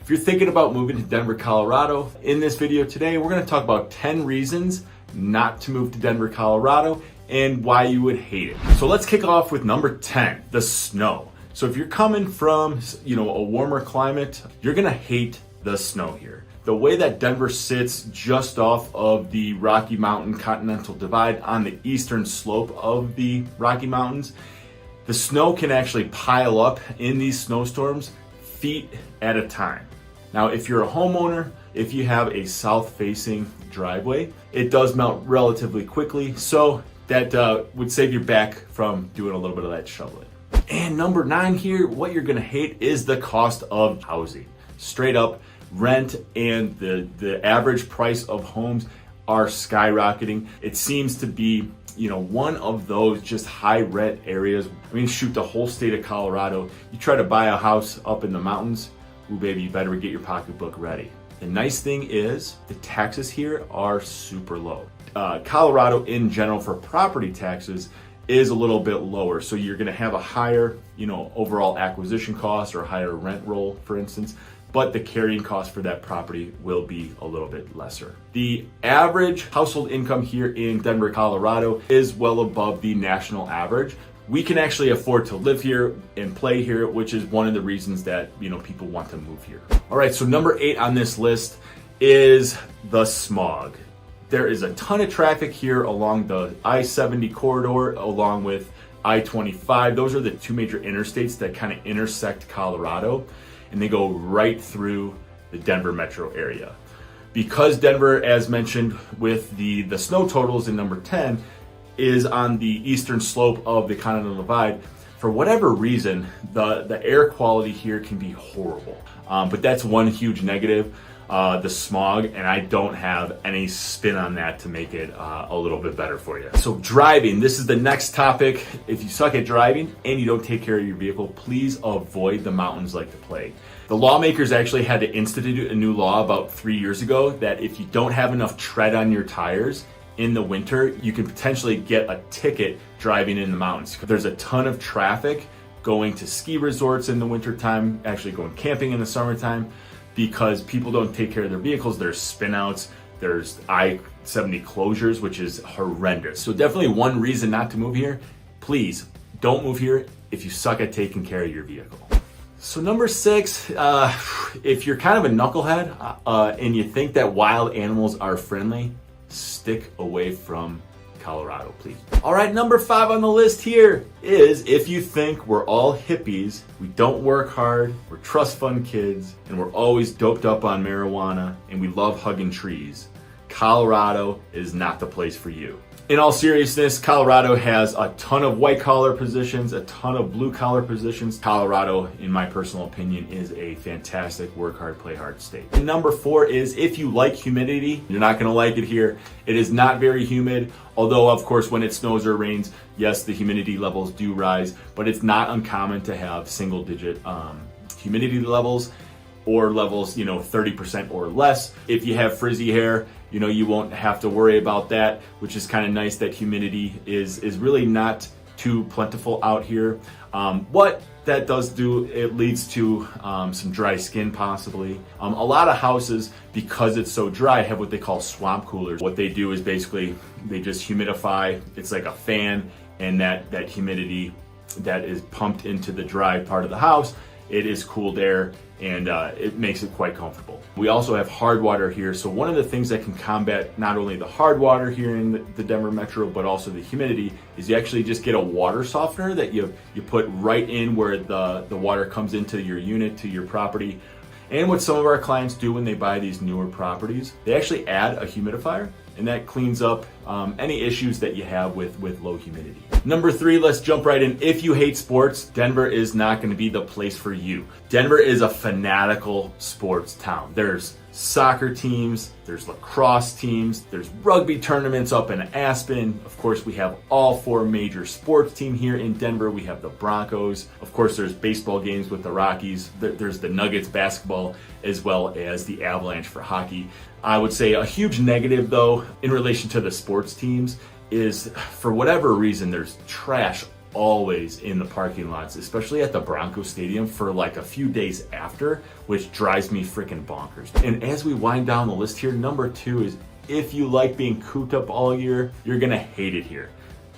If you're thinking about moving to Denver, Colorado, in this video today, we're gonna talk about 10 reasons not to move to Denver, Colorado, and why you would hate it. So let's kick off with number 10, the snow. So if you're coming from, a warmer climate, you're gonna hate the snow here. The way that Denver sits just off of the Rocky Mountain Continental Divide on the eastern slope of the Rocky Mountains, the snow can actually pile up in these snowstorms feet at a time. Now, if you're a homeowner, if you have a south-facing driveway, it does melt relatively quickly, so that would save your back from doing a little bit of that shoveling. And number 9 here, what you're gonna hate is the cost of housing. Straight up, rent and the average price of homes are skyrocketing. It seems to be, one of those just high rent areas. I mean, shoot, the whole state of Colorado, you try to buy a house up in the mountains, ooh baby, you better get your pocketbook ready. The nice thing is the taxes here are super low. Colorado in general for property taxes is a little bit lower. So you're gonna have a higher, overall acquisition cost or a higher rent roll, for instance, but the carrying cost for that property will be a little bit lesser. The average household income here in Denver, Colorado is well above the national average. We can actually afford to live here and play here, which is one of the reasons that, people want to move here. All right, so number 8 on this list is the smog. There is a ton of traffic here along the I-70 corridor, along with I-25. Those are the two major interstates that kind of intersect Colorado, and they go right through the Denver metro area. Because Denver, as mentioned with the snow totals in number 10, is on the eastern slope of the Continental Divide, for whatever reason, the air quality here can be horrible. But that's one huge negative. The smog, and I don't have any spin on that to make it a little bit better for you. So driving, this is the next topic. If you suck at driving and you don't take care of your vehicle, please avoid the mountains like the plague. The lawmakers actually had to institute a new law about 3 years ago that if you don't have enough tread on your tires in the winter, you can potentially get a ticket driving in the mountains. There's a ton of traffic going to ski resorts in the wintertime, actually going camping in the summertime, because people don't take care of their vehicles. There's spinouts, there's I-70 closures, which is horrendous. So definitely one reason not to move here. Please don't move here if you suck at taking care of your vehicle. So number 6, if you're kind of a knucklehead and you think that wild animals are friendly, stick away from Colorado, please. All right, number 5 on the list here is if you think we're all hippies, we don't work hard, we're trust fund kids, and we're always doped up on marijuana, and we love hugging trees, Colorado is not the place for you. In all seriousness, Colorado has a ton of white collar positions, a ton of blue collar positions. Colorado, in my personal opinion, is a fantastic work hard, play hard state. And number 4 is if you like humidity, you're not gonna like it here. It is not very humid, although of course when it snows or rains, yes, the humidity levels do rise, but it's not uncommon to have single digit humidity levels or levels, 30% or less. If you have frizzy hair, you won't have to worry about that, which is kind of nice that humidity is really not too plentiful out here. What that does do, it leads to some dry skin possibly. A lot of houses, because it's so dry, have what they call swamp coolers. What they do is basically, they just humidify, it's like a fan, and that humidity that is pumped into the dry part of the house, it is cooled air, and it makes it quite comfortable. We also have hard water here, so one of the things that can combat not only the hard water here in the Denver metro, but also the humidity, is you actually just get a water softener that you put right in where the water comes into your unit, to your property. And what some of our clients do when they buy these newer properties, they actually add a humidifier, and that cleans up any issues that you have with low humidity. Number 3, let's jump right in. If you hate sports, Denver is not going to be the place for you. Denver is a fanatical sports town. There's soccer teams, there's lacrosse teams, there's rugby tournaments up in Aspen. Of course, we have all 4 major sports teams here in Denver. We have the Broncos. Of course, there's baseball games with the Rockies. There's the Nuggets basketball, as well as the Avalanche for hockey. I would say a huge negative, though, in relation to the sports teams is, for whatever reason, there's trash always in the parking lots, especially at the Broncos Stadium for like a few days after, which drives me freaking bonkers. And as we wind down the list here, number 2 is if you like being cooped up all year, you're gonna hate it here.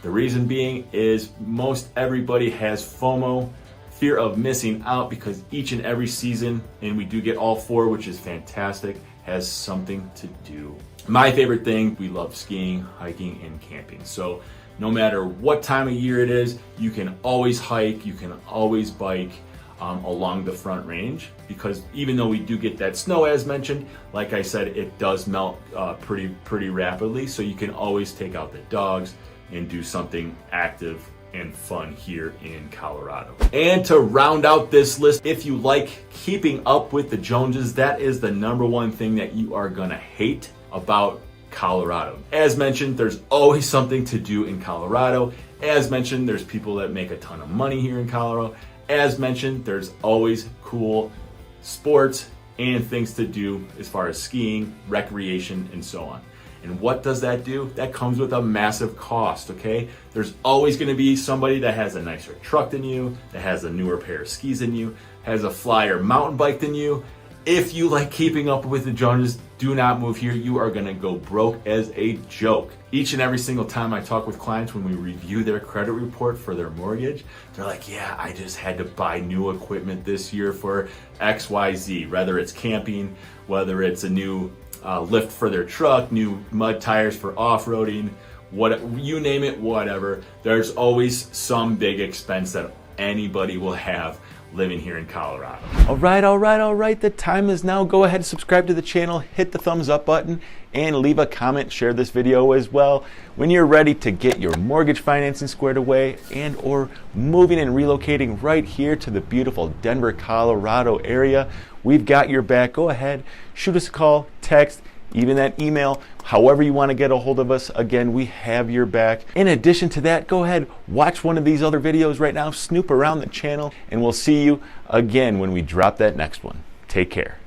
The reason being is most everybody has FOMO, fear of missing out, because each and every season, and we do get all 4, which is fantastic, has something to do. My favorite thing, we love skiing, hiking, and camping. So no matter what time of year it is, you can always hike, you can always bike along the Front Range, because even though we do get that snow as mentioned, like I said, it does melt pretty rapidly. So you can always take out the dogs and do something active and fun here in Colorado. And to round out this list, if you like keeping up with the Joneses, that is the number 1 thing that you are gonna hate about Colorado. As mentioned, there's always something to do in Colorado. As mentioned, there's people that make a ton of money here in Colorado. As mentioned, there's always cool sports and things to do as far as skiing, recreation, and so on. And what does that do? That comes with a massive cost, okay? There's always gonna be somebody that has a nicer truck than you, that has a newer pair of skis than you, has a flyer mountain bike than you. If you like keeping up with the Joneses, do not move here. You are gonna go broke as a joke. Each and every single time I talk with clients, when we review their credit report for their mortgage, they're like, yeah, I just had to buy new equipment this year for XYZ, whether it's camping, whether it's a new lift for their truck, new mud tires for off-roading, what you name it, whatever. There's always some big expense that anybody will have living here in Colorado. All right. The time is now. Go ahead and subscribe to the channel, hit the thumbs up button, and leave a comment. Share this video as well. When you're ready to get your mortgage financing squared away and or moving and relocating right here to the beautiful Denver, Colorado area, we've got your back. Go ahead, shoot us a call, text, even that email, however you want to get a hold of us. Again, we have your back. In addition to that, go ahead, watch one of these other videos right now, snoop around the channel, and we'll see you again when we drop that next one. Take care.